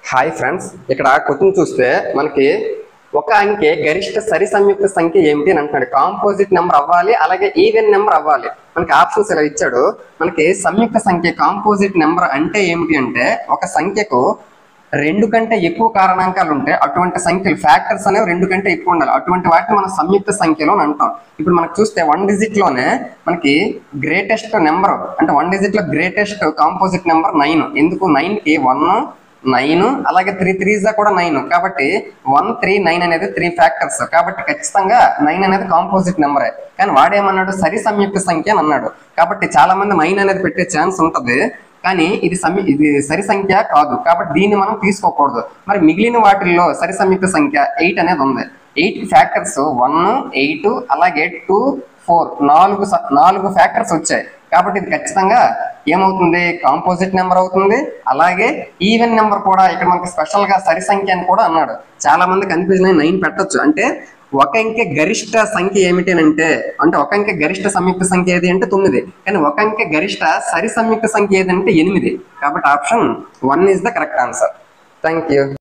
Hi friends, ఇక్కడ question చూస్తే మనకి ఒక అంకె గరిష్ట సరి సంయుక్త సంఖ్య ఏమిటి అని అంటున్నాడు. కాంపోజిట్ నెంబర్ అవ్వాలి, అలాగే ఈవెన్ నెంబర్ అవ్వాలి. మనకి ఆప్షన్స్ ఇలా ఇచ్చాడు. మనకి సంయుక్త సంఖ్య కాంపోజిట్ నెంబర్ అంటే ఏమిటి అంటే, ఒక సంఖ్యకు రెండు కంటే ఎక్కువ కారణాంకాలు ఉంటే అటువంటి సంఖ్యలు ఫ్యాక్టర్స్ అనేవి రెండు కంటే ఎక్కువ ఉండాలి. అటువంటి వాటిని మనం సంయుక్త సంఖ్యలో అంటాం. ఇప్పుడు మనకు చూస్తే 1 డిజిట్ లోనే మనకి గ్రేటెస్ట్ నెంబర్ అంటే 1 డిజిట్ లో గ్రేటెస్ట్ కాంపోజిట్ నెంబర్ 9. ఎందుకు 9 కి 1 9 అలాగే 3 3s కూడా 9. కాబట్టి 1 3 9 అనేది 3 ఫ్యాక్టర్స్. కాబట్టి ఖచ్చితంగా 9 అనేది కాంపోజిట్ నెంబరే. కానీ వాడేమన్నాడు, సరి సంయుక్త సంఖ్య అని అన్నాడు. కాబట్టి చాలా మంది 9 అనేది పెట్టే ఛాన్స్ ఉంటది, కానీ ఇది సరి సంఖ్య కాదు. కాబట్టి దీన్ని మనం తీసుకోకూడదు. మరి మిగిలిన వాటిల్లో సరి సంయుక్త సంఖ్య 8 అనేది ఉంది. 8 ఫ్యాక్టర్స్ 1 8 అలాగే 2 4 4 ఫ్యాక్టర్స్ వచ్చాయి. కాబట్టి ఇది ఖచ్చితంగా ఏమవుతుంది, కాంపోజిట్ నెంబర్ అవుతుంది. అలాగే ఈవెన్ నెంబర్ కూడా ఇక్కడ మనకి స్పెషల్ గా సరి సంఖ్య అని కూడా అన్నాడు. చాలా మంది కన్ఫ్యూజన్ 9 పెట్టొచ్చు. అంటే ఒక అంకె గరిష్ట సంఖ్య ఏమిటి అంటే ఒక అంకె గరిష్ట సంయుక్త సంఖ్య ఏది అంటే 9, కానీ ఒక అంకె గరిష్ట సరి సంయుక్త సంఖ్య ఏదంటే 8. కాబట్టి option 1 is the correct answer. Thank you.